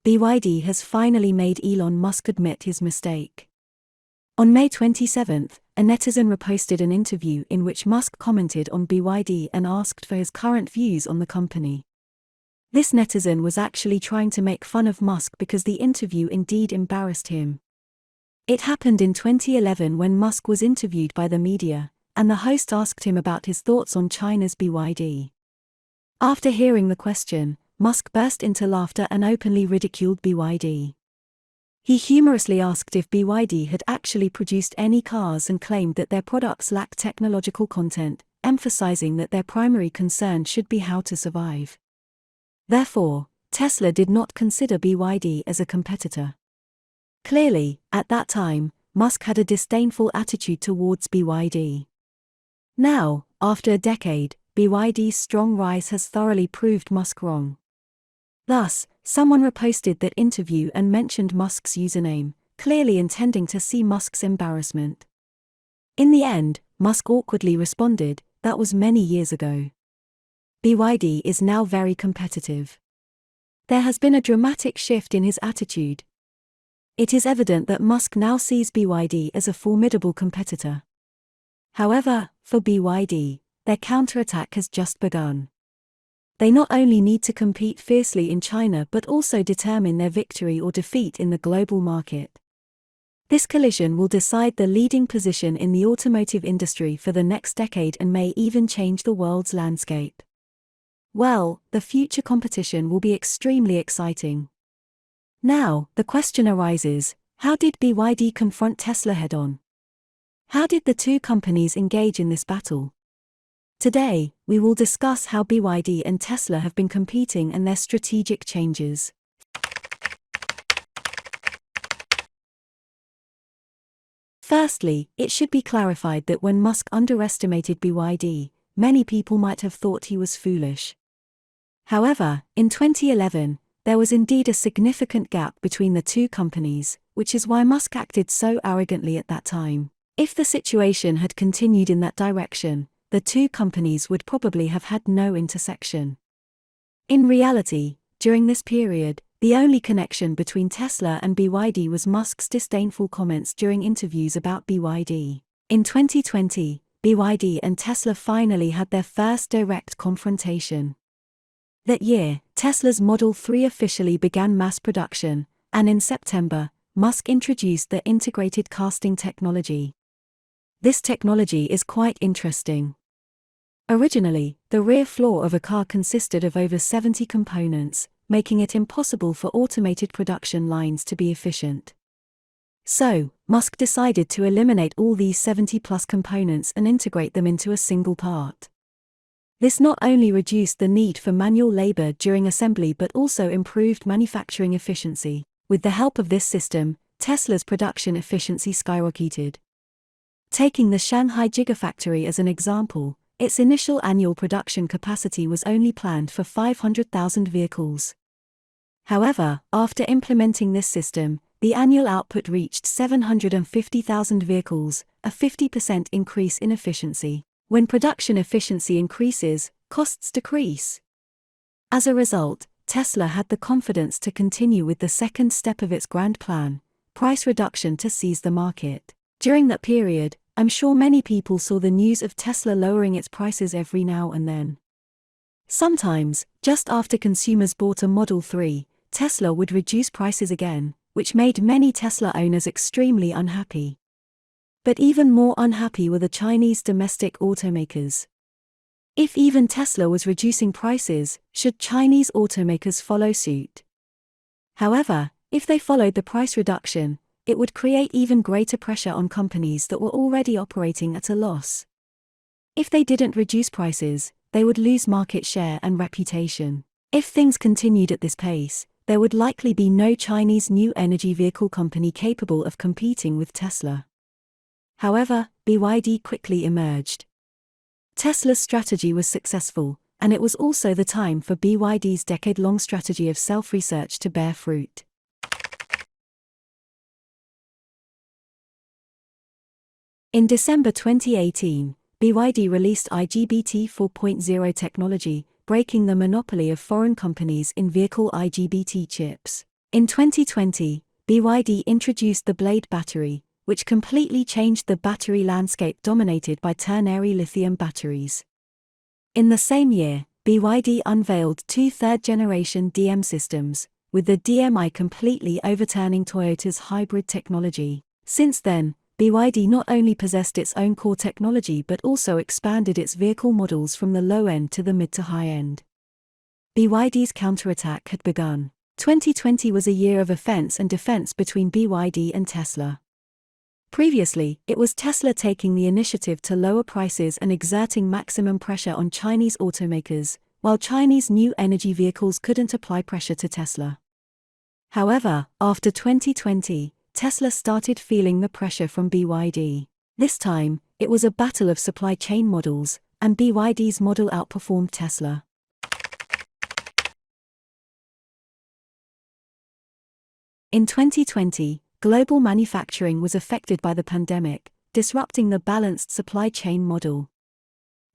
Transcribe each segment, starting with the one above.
BYD has finally made Elon Musk admit his mistake. On May 27, a netizen reposted an interview in which Musk commented on BYD and asked for his current views on the company. This netizen was actually trying to make fun of Musk because the interview indeed embarrassed him. It happened in 2011 when Musk was interviewed by the media, and the host asked him about his thoughts on China's BYD. After hearing the question, Musk burst into laughter and openly ridiculed BYD. He humorously asked if BYD had actually produced any cars and claimed that their products lack technological content, emphasizing that their primary concern should be how to survive. Therefore, Tesla did not consider BYD as a competitor. Clearly, at that time, Musk had a disdainful attitude towards BYD. Now, after a decade, BYD's strong rise has thoroughly proved Musk wrong. Thus, someone reposted that interview and mentioned Musk's username, clearly intending to see Musk's embarrassment. In the end, Musk awkwardly responded, "That was many years ago." BYD is now very competitive. There has been a dramatic shift in his attitude. It is evident that Musk now sees BYD as a formidable competitor. However, for BYD, their counterattack has just begun. They not only need to compete fiercely in China but also determine their victory or defeat in the global market. This collision will decide the leading position in the automotive industry for the next decade and may even change the world's landscape. Well, the future competition will be extremely exciting. Now, the question arises, how did BYD confront Tesla head-on? How did the two companies engage in this battle? Today, we will discuss how BYD and Tesla have been competing and their strategic changes. Firstly, it should be clarified that when Musk underestimated BYD, many people might have thought he was foolish. However, in 2011, there was indeed a significant gap between the two companies, which is why Musk acted so arrogantly at that time. If the situation had continued in that direction, the two companies would probably have had no intersection. In reality, during this period, the only connection between Tesla and BYD was Musk's disdainful comments during interviews about BYD. In 2020, BYD and Tesla finally had their first direct confrontation. That year, Tesla's Model 3 officially began mass production, and in September, Musk introduced the integrated casting technology. This technology is quite interesting. Originally, the rear floor of a car consisted of over 70 components, making it impossible for automated production lines to be efficient. So, Musk decided to eliminate all these 70-plus components and integrate them into a single part. This not only reduced the need for manual labor during assembly but also improved manufacturing efficiency. With the help of this system, Tesla's production efficiency skyrocketed. Taking the Shanghai Gigafactory as an example, its initial annual production capacity was only planned for 500,000 vehicles. However, after implementing this system, the annual output reached 750,000 vehicles, a 50% increase in efficiency. When production efficiency increases, costs decrease. As a result, Tesla had the confidence to continue with the second step of its grand plan, price reduction to seize the market. During that period, I'm sure many people saw the news of Tesla lowering its prices every now and then. Sometimes, just after consumers bought a Model 3, Tesla would reduce prices again, which made many Tesla owners extremely unhappy. But even more unhappy were the Chinese domestic automakers. If even Tesla was reducing prices, should Chinese automakers follow suit? However, if they followed the price reduction, it would create even greater pressure on companies that were already operating at a loss. If they didn't reduce prices, they would lose market share and reputation. If things continued at this pace, there would likely be no Chinese new energy vehicle company capable of competing with Tesla. However, BYD quickly emerged. Tesla's strategy was successful, and it was also the time for BYD's decade-long strategy of self-research to bear fruit. In December 2018, BYD released IGBT 4.0 technology, breaking the monopoly of foreign companies in vehicle IGBT chips. In 2020, BYD introduced the Blade battery, which completely changed the battery landscape dominated by ternary lithium batteries. In the same year, BYD unveiled two third-generation DM systems, with the DMi completely overturning Toyota's hybrid technology. Since then, BYD not only possessed its own core technology but also expanded its vehicle models from the low end to the mid to high end. BYD's counterattack had begun. 2020 was a year of offense and defense between BYD and Tesla. Previously, it was Tesla taking the initiative to lower prices and exerting maximum pressure on Chinese automakers, while Chinese new energy vehicles couldn't apply pressure to Tesla. However, after 2020, Tesla started feeling the pressure from BYD. This time, it was a battle of supply chain models, and BYD's model outperformed Tesla. In 2020, global manufacturing was affected by the pandemic, disrupting the balanced supply chain model.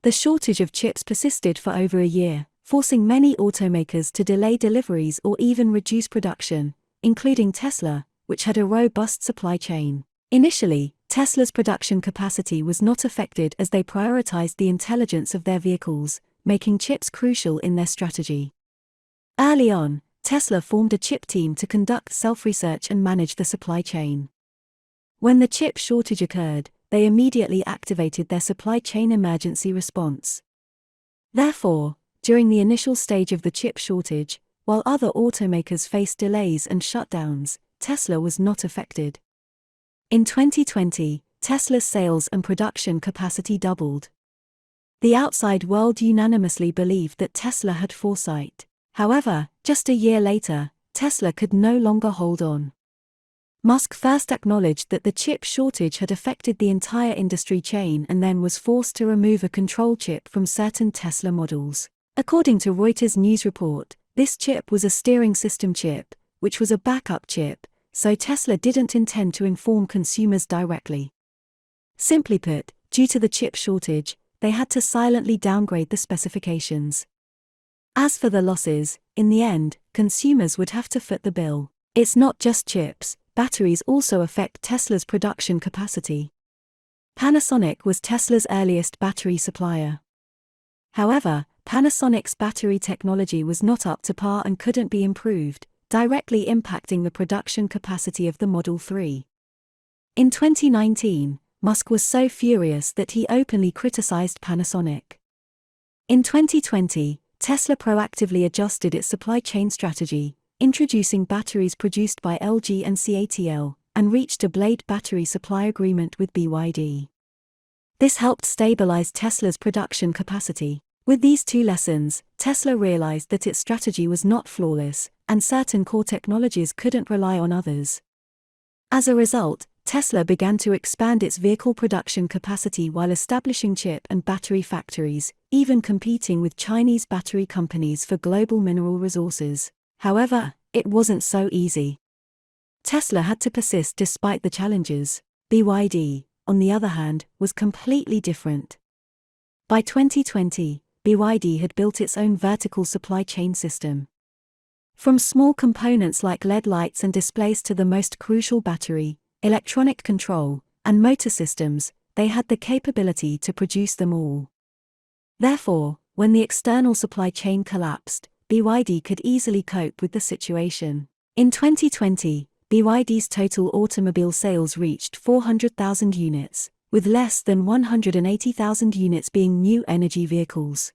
The shortage of chips persisted for over a year, forcing many automakers to delay deliveries or even reduce production, including Tesla, which had a robust supply chain. Initially, Tesla's production capacity was not affected as they prioritized the intelligence of their vehicles, making chips crucial in their strategy. Early on, Tesla formed a chip team to conduct self-research and manage the supply chain. When the chip shortage occurred, they immediately activated their supply chain emergency response. Therefore, during the initial stage of the chip shortage, while other automakers faced delays and shutdowns, Tesla was not affected. In 2020, Tesla's sales and production capacity doubled. The outside world unanimously believed that Tesla had foresight. However, just a year later, Tesla could no longer hold on. Musk first acknowledged that the chip shortage had affected the entire industry chain and then was forced to remove a control chip from certain Tesla models. According to Reuters news report, this chip was a steering system chip, which was a backup chip, so Tesla didn't intend to inform consumers directly. Simply put, due to the chip shortage, they had to silently downgrade the specifications. As for the losses, in the end, consumers would have to foot the bill. It's not just chips, batteries also affect Tesla's production capacity. Panasonic was Tesla's earliest battery supplier. However, Panasonic's battery technology was not up to par and couldn't be improved, directly impacting the production capacity of the Model 3. In 2019, Musk was so furious that he openly criticized Panasonic. In 2020, Tesla proactively adjusted its supply chain strategy, introducing batteries produced by LG and CATL, and reached a Blade battery supply agreement with BYD. This helped stabilize Tesla's production capacity. With these two lessons, Tesla realized that its strategy was not flawless, and certain core technologies couldn't rely on others. As a result, Tesla began to expand its vehicle production capacity while establishing chip and battery factories, even competing with Chinese battery companies for global mineral resources. However, it wasn't so easy. Tesla had to persist despite the challenges. BYD, on the other hand, was completely different. By 2020, BYD had built its own vertical supply chain system. From small components like LED lights and displays to the most crucial battery, electronic control, and motor systems, they had the capability to produce them all. Therefore, when the external supply chain collapsed, BYD could easily cope with the situation. In 2020, BYD's total automobile sales reached 400,000 units, with less than 180,000 units being new energy vehicles.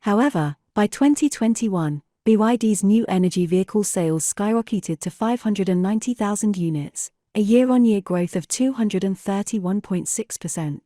However, by 2021, BYD's new energy vehicle sales skyrocketed to 590,000 units, a year-on-year growth of 231.6%.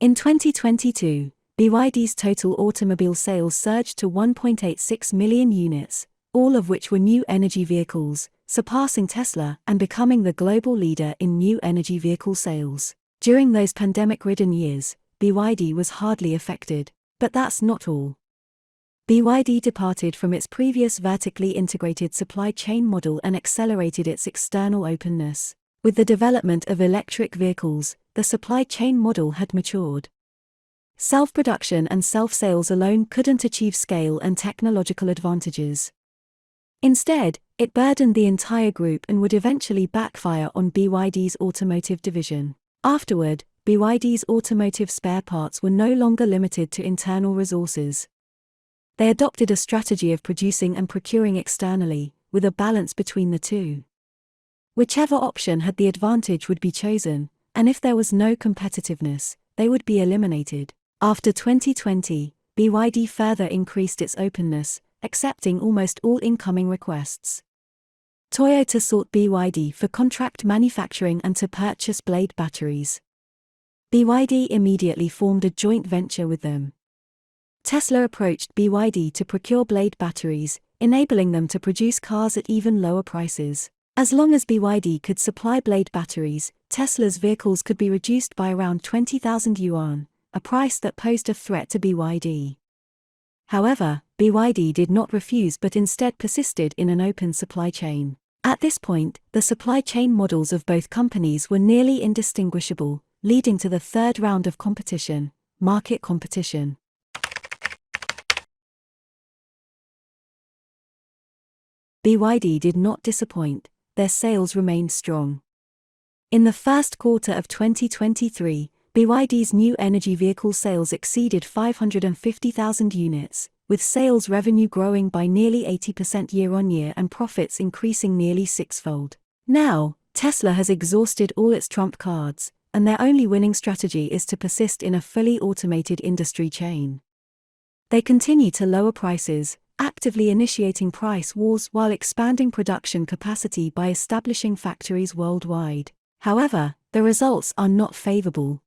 In 2022, BYD's total automobile sales surged to 1.86 million units, all of which were new energy vehicles, surpassing Tesla and becoming the global leader in new energy vehicle sales. During those pandemic-ridden years, BYD was hardly affected. But that's not all. BYD departed from its previous vertically integrated supply chain model and accelerated its external openness. With the development of electric vehicles, the supply chain model had matured. Self-production and self-sales alone couldn't achieve scale and technological advantages. Instead, it burdened the entire group and would eventually backfire on BYD's automotive division. Afterward, BYD's automotive spare parts were no longer limited to internal resources. They adopted a strategy of producing and procuring externally, with a balance between the two. Whichever option had the advantage would be chosen, and if there was no competitiveness, they would be eliminated. After 2020, BYD further increased its openness, accepting almost all incoming requests. Toyota sought BYD for contract manufacturing and to purchase blade batteries. BYD immediately formed a joint venture with them. Tesla approached BYD to procure blade batteries, enabling them to produce cars at even lower prices. As long as BYD could supply blade batteries, Tesla's vehicles could be reduced by around 20,000 yuan, a price that posed a threat to BYD. However, BYD did not refuse but instead persisted in an open supply chain. At this point, the supply chain models of both companies were nearly indistinguishable, leading to the third round of competition, market competition. BYD did not disappoint. Their sales remained strong. In the first quarter of 2023, BYD's new energy vehicle sales exceeded 550,000 units, with sales revenue growing by nearly 80% year-on-year and profits increasing nearly sixfold. Now, Tesla has exhausted all its trump cards, and their only winning strategy is to persist in a fully automated industry chain. They continue to lower prices, actively initiating price wars while expanding production capacity by establishing factories worldwide. However, the results are not favorable.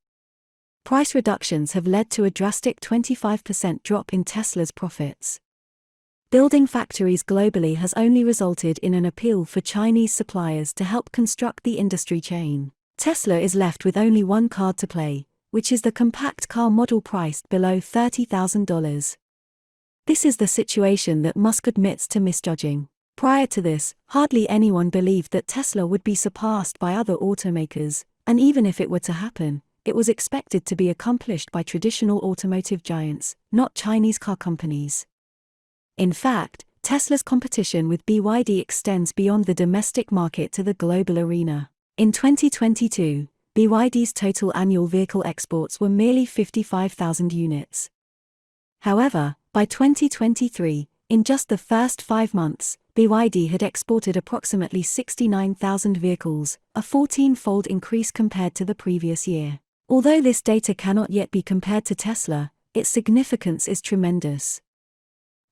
Price reductions have led to a drastic 25% drop in Tesla's profits. Building factories globally has only resulted in an appeal for Chinese suppliers to help construct the industry chain. Tesla is left with only one card to play, which is the compact car model priced below $30,000. This is the situation that Musk admits to misjudging. Prior to this, hardly anyone believed that Tesla would be surpassed by other automakers, and even if it were to happen, it was expected to be accomplished by traditional automotive giants, not Chinese car companies. In fact, Tesla's competition with BYD extends beyond the domestic market to the global arena. In 2022, BYD's total annual vehicle exports were merely 55,000 units. However, by 2023, in just the first 5 months, BYD had exported approximately 69,000 vehicles, a 14-fold increase compared to the previous year. Although this data cannot yet be compared to Tesla, its significance is tremendous.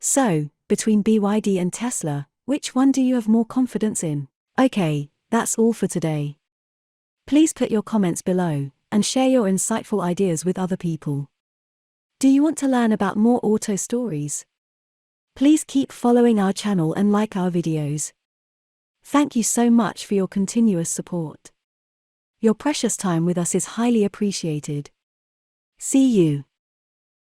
So, between BYD and Tesla, which one do you have more confidence in? Okay, that's all for today. Please put your comments below, and share your insightful ideas with other people. Do you want to learn about more auto stories? Please keep following our channel and like our videos. Thank you so much for your continuous support. Your precious time with us is highly appreciated. See you.